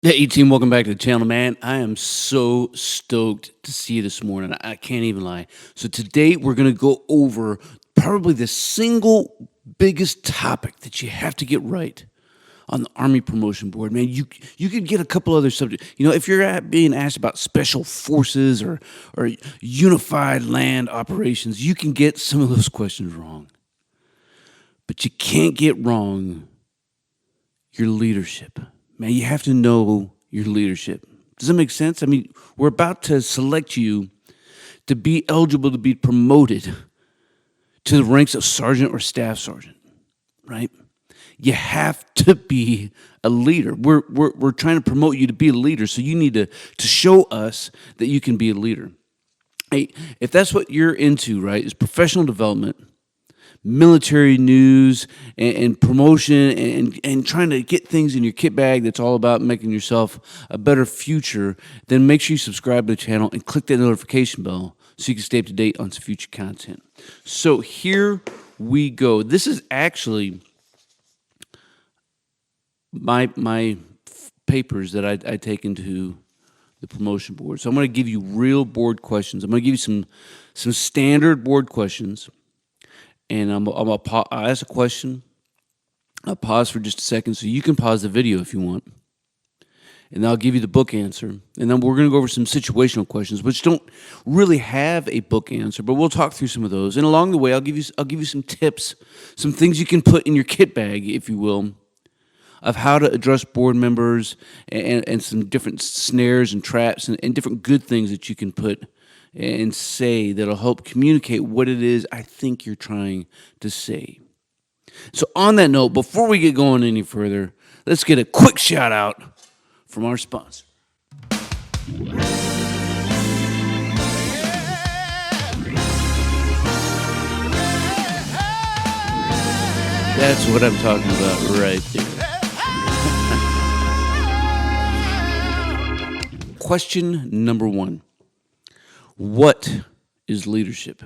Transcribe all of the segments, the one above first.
Hey, team, welcome back to the channel, man. I am so stoked to see you this morning. I can't even lie. So, today we're going to go over probably the single biggest topic that you have to get right on the Army promotion board, man. You could get a couple other subjects. If you're being asked about special forces or unified land operations, you can get some of those questions wrong. But you can't get wrong your leadership. Man, you have to know your leadership. Does that make sense? I mean, we're about to select you to be eligible to be promoted to the ranks of sergeant or staff sergeant, right? You have to be a leader. We're trying to promote you to be a leader, so you need to show us that you can be a leader. Hey, if that's what you're into, right, is professional development, military news and promotion and trying to get things in your kit bag that's all about making yourself a better future, then make sure you subscribe to the channel and click that notification bell so you can stay up to date on some future content. So here we go. This is actually my papers that I take into the promotion board. So I'm going to give you real board questions. I'm going to give you some standard board questions. And I'll ask a question. I'll pause for just a second so you can pause the video if you want. And I'll give you the book answer. And then we're going to go over some situational questions, which don't really have a book answer, but we'll talk through some of those. And along the way, I'll give you some tips, some things you can put in your kit bag, if you will, of how to address board members and some different snares and traps and different good things that you can put and say that'll help communicate what it is I think you're trying to say. So on that note, before we get going any further, let's get a quick shout out from our sponsor. That's what I'm talking about right there. Question number 1. What is leadership?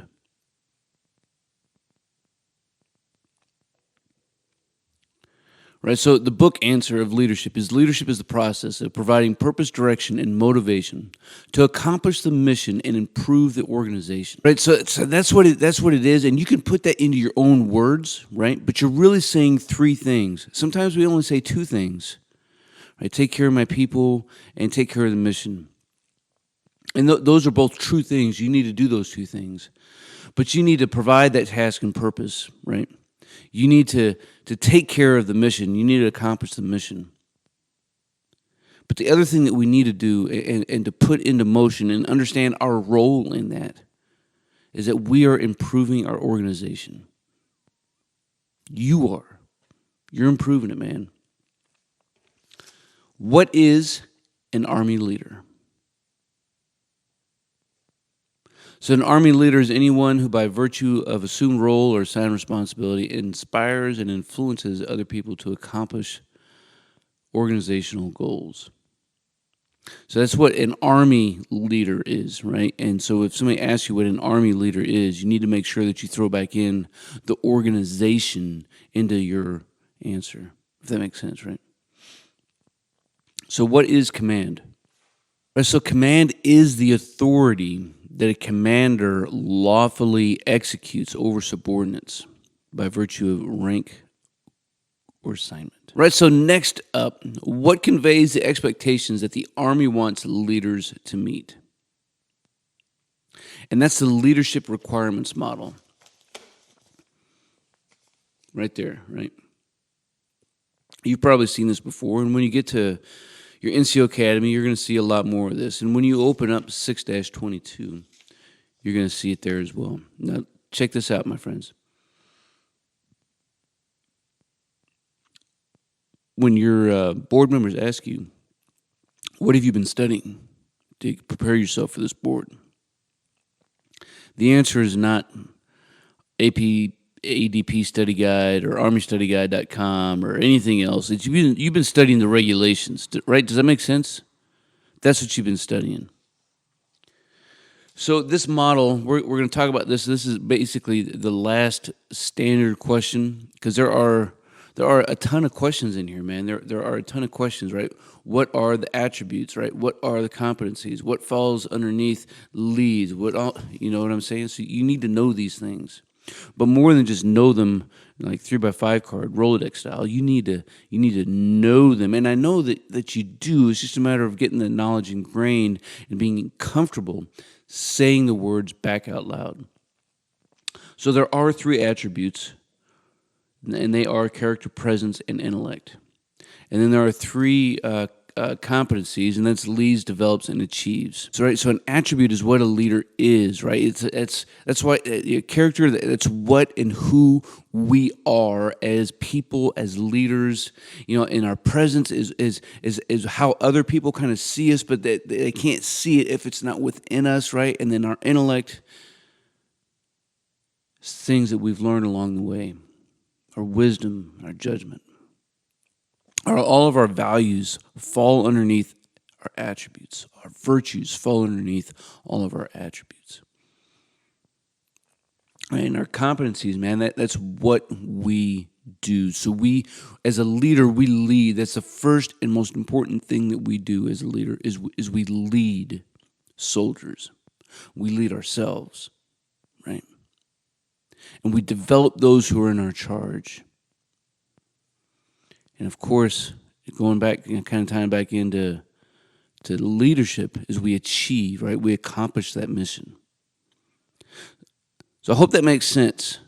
Right, so the book answer of leadership is the process of providing purpose, direction, and motivation to accomplish the mission and improve the organization. Right, so that's what it is, and you can put that into your own words, right? But you're really saying 3 things. Sometimes we only say 2 things. Right, take care of my people and take care of the mission. And those are both true things. You need to do those 2 things. But you need to provide that task and purpose, right? You need to take care of the mission. You need to accomplish the mission. But the other thing that we need to do and to put into motion and understand our role in that is that we are improving our organization. You are. You're improving it, man. What is an Army leader? So an Army leader is anyone who, by virtue of assumed role or assigned responsibility, inspires and influences other people to accomplish organizational goals. So that's what an Army leader is, right? And so if somebody asks you what an Army leader is, you need to make sure that you throw back in the organization into your answer, if that makes sense, right? So what is command? Right, so command is the authority that a commander lawfully executes over subordinates by virtue of rank or assignment. Right, so next up, what conveys the expectations that the Army wants leaders to meet? And that's the leadership requirements model. Right there, right? You've probably seen this before, and when you get to your NCO Academy, you're going to see a lot more of this. And when you open up 6-22, you're going to see it there as well. Now, check this out, my friends. When your board members ask you, what have you been studying to prepare yourself for this board? The answer is not AP ADP study guide or armystudyguide.com or anything else. You've been studying the regulations, right? Does that make sense? That's what you've been studying. So this model, we're going to talk about this. This is basically the last standard question because there are There are a ton of questions in here, man. There are a ton of questions, right? What are the attributes, right? What are the competencies? What falls underneath leads? What all, you know what I'm saying? So you need to know these things. But more than just know them like 3x5 card, Rolodex style, you need to know them. And I know that you do. It's just a matter of getting the knowledge ingrained and being comfortable saying the words back out loud. So there are three attributes, and they are character, presence, and intellect. And then there are three competencies, and that's leads, develops, and achieves. So, right, so an attribute is what a leader is, right? That's why character. That's what and who we are as people, as leaders. You know, and our presence is how other people kind of see us, but they can't see it if it's not within us, right? And then our intellect, things that we've learned along the way, our wisdom, our judgment. All of our values fall underneath our attributes. Our virtues fall underneath all of our attributes. And our competencies, man, that's what we do. So we, as a leader, we lead. That's the first and most important thing that we do as a leader is we lead soldiers. We lead ourselves, right? And we develop those who are in our charge. And of course, going back, kind of tying back into leadership, is we achieve, right? We accomplish that mission. So I hope that makes sense.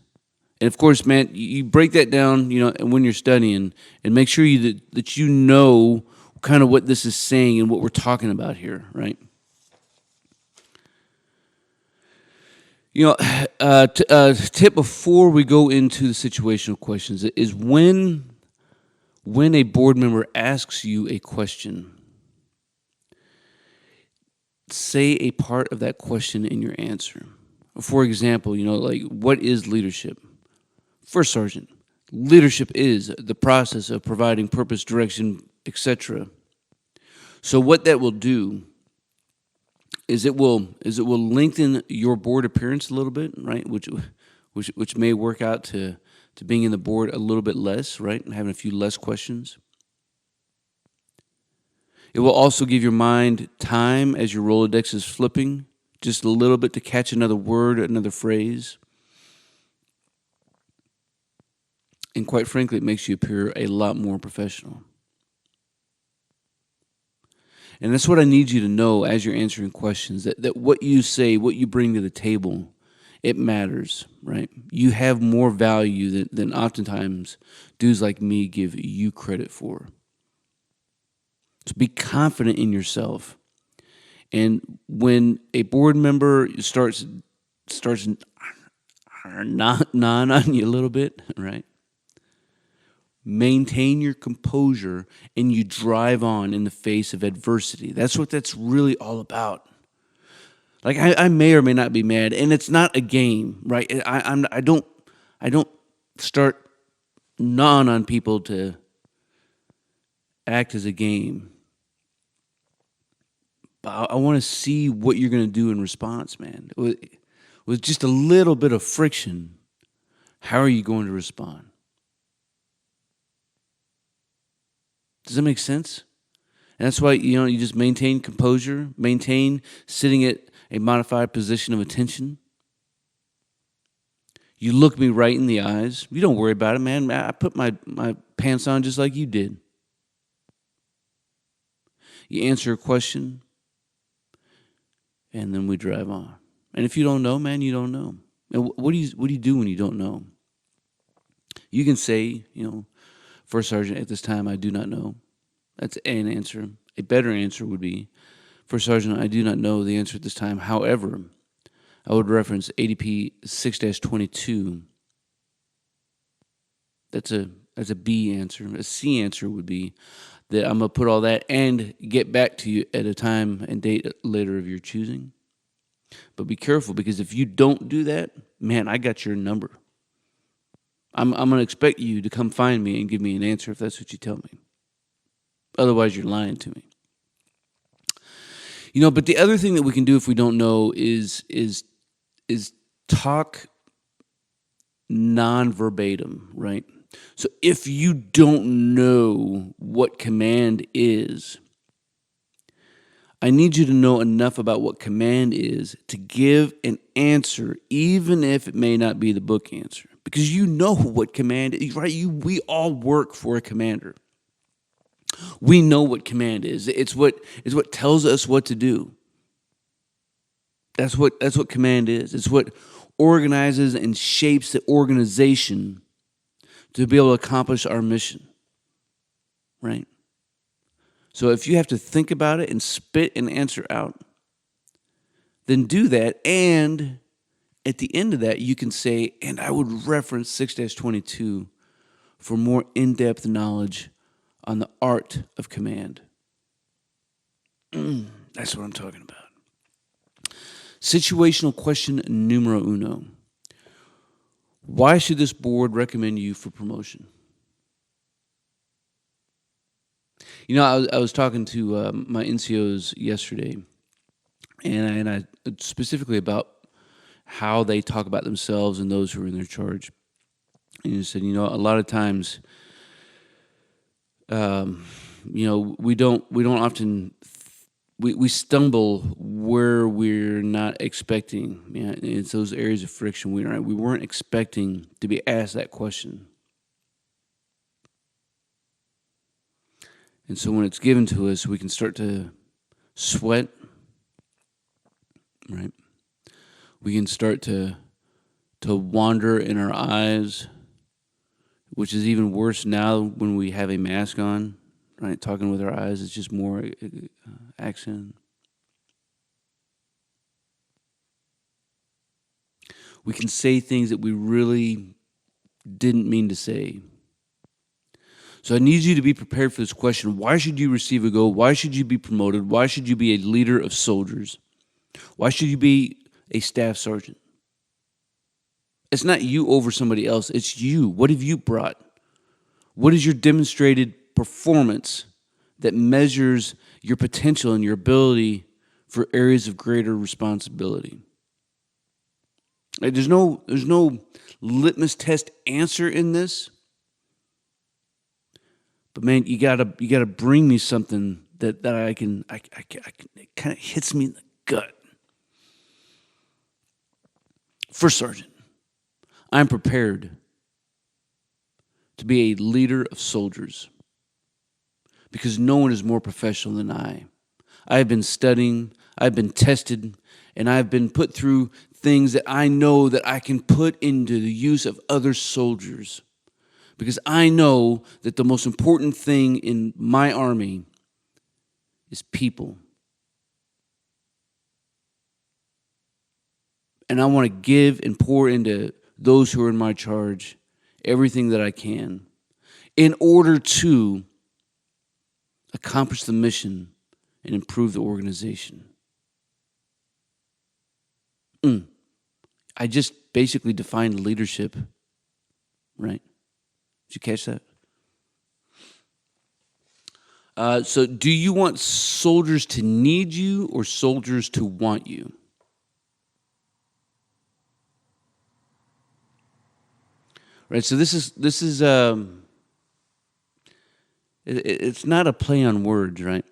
And of course, man, you break that down, when you're studying, and make sure that you know kind of what this is saying and what we're talking about here, right? Tip before we go into the situational questions is when a board member asks you a question, say a part of that question in your answer. For example, like, what is leadership? First Sergeant, leadership is the process of providing purpose, direction, etc. So what that will do is it will lengthen your board appearance a little bit, right? Which may work out to being in the board a little bit less, right? And having a few less questions. It will also give your mind time as your Rolodex is flipping, just a little bit to catch another word, another phrase. And quite frankly, it makes you appear a lot more professional. And that's what I need you to know as you're answering questions, that what you say, what you bring to the table, it matters, right? You have more value than oftentimes dudes like me give you credit for. So be confident in yourself. And when a board member starts gnawing on you a little bit, right? Maintain your composure and you drive on in the face of adversity. That's what that's really all about. Like, I may or may not be mad, and it's not a game, right? I don't start gnawing on people to act as a game. But I want to see what you're going to do in response, man. With just a little bit of friction, how are you going to respond? Does that make sense? And that's why, you just maintain composure, maintain sitting at a modified position of attention. You look me right in the eyes. You don't worry about it, man. I put my pants on just like you did. You answer a question, and then we drive on. And if you don't know, man, you don't know. And what do you do when you don't know? You can say, First Sergeant, at this time, I do not know. That's an answer. A better answer would be, First Sergeant, I do not know the answer at this time. However, I would reference ADP 6-22. That's a B answer. A C answer would be that I'm going to put all that and get back to you at a time and date later of your choosing. But be careful, because if you don't do that, man, I got your number. I'm going to expect you to come find me and give me an answer if that's what you tell me. Otherwise, you're lying to me. But the other thing that we can do if we don't know is talk non-verbatim, right? So if you don't know what command is, I need you to know enough about what command is to give an answer, even if it may not be the book answer, because you know what command is, right? We all work for a commander. We know what command is. It's what tells us what to do. That's what command is. It's what organizes and shapes the organization to be able to accomplish our mission, right? So if you have to think about it and spit an answer out, then do that. And at the end of that, you can say, and I would reference 6-22 for more in-depth knowledge on the art of command. That's what I'm talking about. Situational question numero uno. Why should this board recommend you for promotion? You know, I was talking to my NCOs yesterday, and I specifically about how they talk about themselves and those who are in their charge. And he said, a lot of times, we don't often we stumble where we're not expecting. Yeah, it's those areas of friction we weren't expecting to be asked that question. And so when it's given to us, we can start to sweat, right? We can start to wander in our eyes, which is even worse now when we have a mask on, right? Talking with our eyes is just more accent. We can say things that we really didn't mean to say. So I need you to be prepared for this question. Why should you receive a goal? Why should you be promoted? Why should you be a leader of soldiers? Why should you be a staff sergeant? It's not you over somebody else. It's you. What have you brought? What is your demonstrated performance that measures your potential and your ability for areas of greater responsibility? There's no litmus test answer in this. But man, you gotta bring me something that I can it kind of hits me in the gut. First sergeant, I'm prepared to be a leader of soldiers because no one is more professional than I. I have been studying, I've been tested, and I've been put through things that I know that I can put into the use of other soldiers. Because I know that the most important thing in my army is people. And I want to give and pour into those who are in my charge everything that I can in order to accomplish the mission and improve the organization. I just basically defined leadership, right? Did you catch that? So do you want soldiers to need you or soldiers to want you? Right, so this is it's not a play on words, right?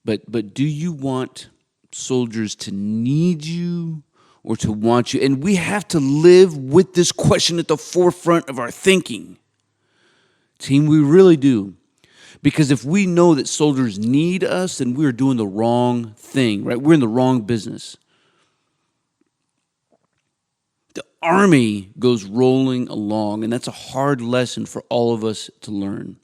But do you want soldiers to need you or to want you? And we have to live with this question at the forefront of our thinking. Team, we really do. Because if we know that soldiers need us, then we're doing the wrong thing, right? We're in the wrong business. The army goes rolling along, and that's a hard lesson for all of us to learn.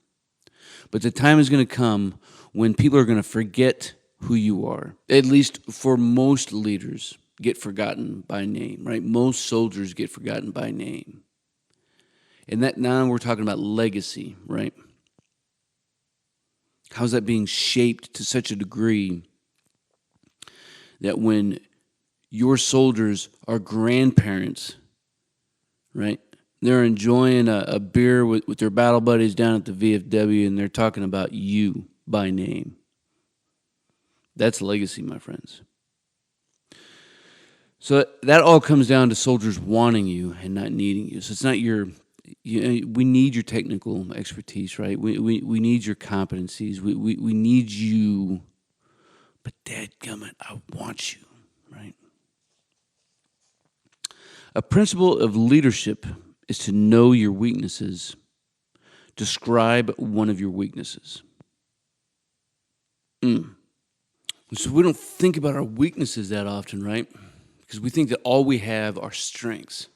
But the time is going to come when people are going to forget who you are. At least for most leaders, get forgotten by name, right? Most soldiers get forgotten by name. And that now we're talking about legacy, right? How's that being shaped to such a degree that when your soldiers are grandparents, right? They're enjoying a beer with their battle buddies down at the VFW, and they're talking about you by name. That's legacy, my friends. So that all comes down to soldiers wanting you and not needing you. So it's we need your technical expertise, right? We need your competencies. We need you, but dadgummit, I want you, right? A principle of leadership is to know your weaknesses. Describe one of your weaknesses. So we don't think about our weaknesses that often, right? Because we think that all we have are strengths.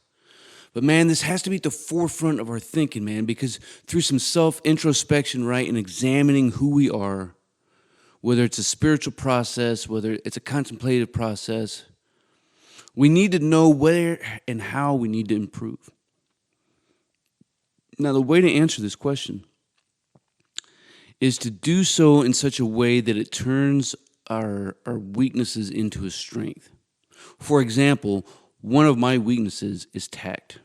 But man, this has to be at the forefront of our thinking, man, because through some self-introspection, right, and examining who we are, whether it's a spiritual process, whether it's a contemplative process, we need to know where and how we need to improve. Now, the way to answer this question is to do so in such a way that it turns our weaknesses into a strength. For example, one of my weaknesses is tact.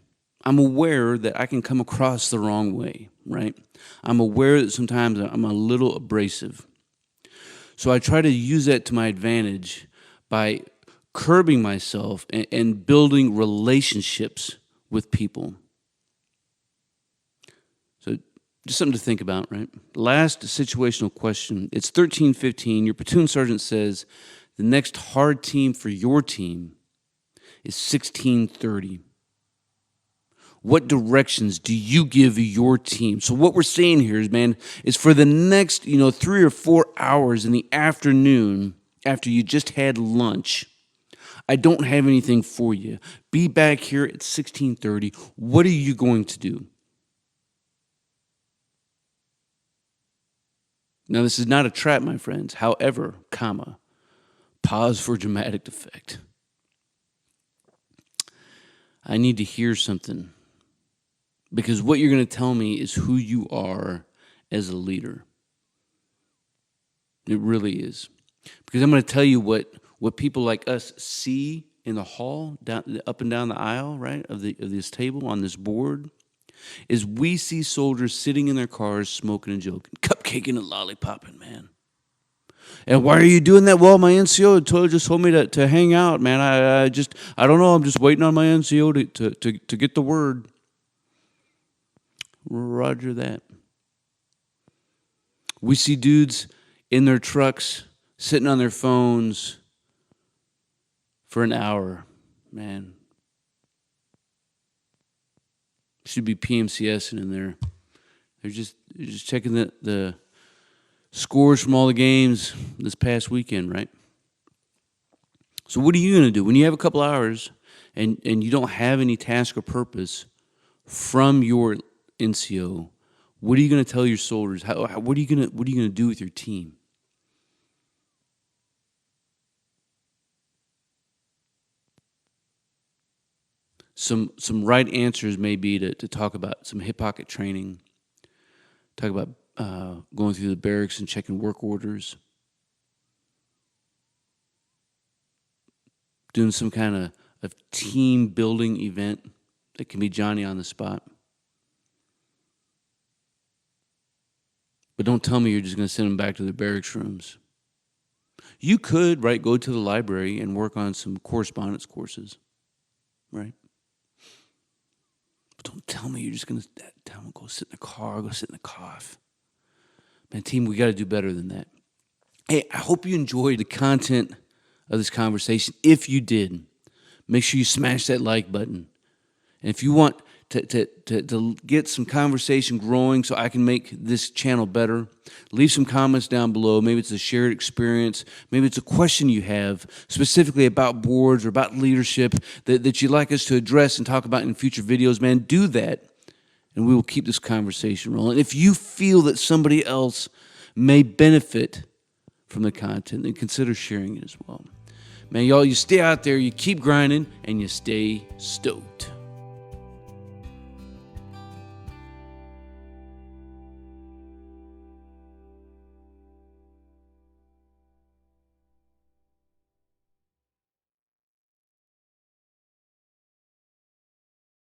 I'm aware that I can come across the wrong way, right? I'm aware that sometimes I'm a little abrasive. So I try to use that to my advantage by curbing myself and building relationships with people. So just something to think about, right? Last situational question. It's 13:15. Your platoon sergeant says the next hard team for your team is 16:30. What directions do you give your team? So what we're saying here is, man, is for the next, 3 or 4 hours in the afternoon after you just had lunch, I don't have anything for you. Be back here at 16:30. What are you going to do? Now, this is not a trap, my friends. However, pause for dramatic effect. I need to hear something. Because what you're going to tell me is who you are as a leader. It really is. Because I'm going to tell you what people like us see in the hall, up and down the aisle, right, of this table on this board, is we see soldiers sitting in their cars smoking and joking, cupcaking and lollipopping, man. And why are you doing that? Well, my NCO just told me to hang out, man. I don't know. I'm just waiting on my NCO to get the word. Roger that. We see dudes in their trucks sitting on their phones for an hour, man. Should be PMCSing in there. They're just checking the scores from all the games this past weekend, right? So what are you going to do when you have a couple hours and you don't have any task or purpose from your NCO? What are you going to tell your soldiers? What are you going to do with your team? Some right answers may be to talk about some hip pocket training, talk about going through the barracks and checking work orders, doing some kind of team building event that can be Johnny on the spot. But don't tell me you're just going to send them back to their barracks rooms. You could, right, go to the library and work on some correspondence courses, right? But don't tell me you're just going to tell them, go sit in the car, go sit in the cough. Man, team, we got to do better than that. Hey, I hope you enjoyed the content of this conversation. If you did, make sure you smash that like button. And if you want to get some conversation growing so I can make this channel better, leave some comments down below. Maybe it's a shared experience. Maybe it's a question you have specifically about boards or about leadership that you'd like us to address and talk about in future videos. Man, do that, and we will keep this conversation rolling. If you feel that somebody else may benefit from the content, then consider sharing it as well. Man, y'all, you stay out there, you keep grinding, and you stay stoked.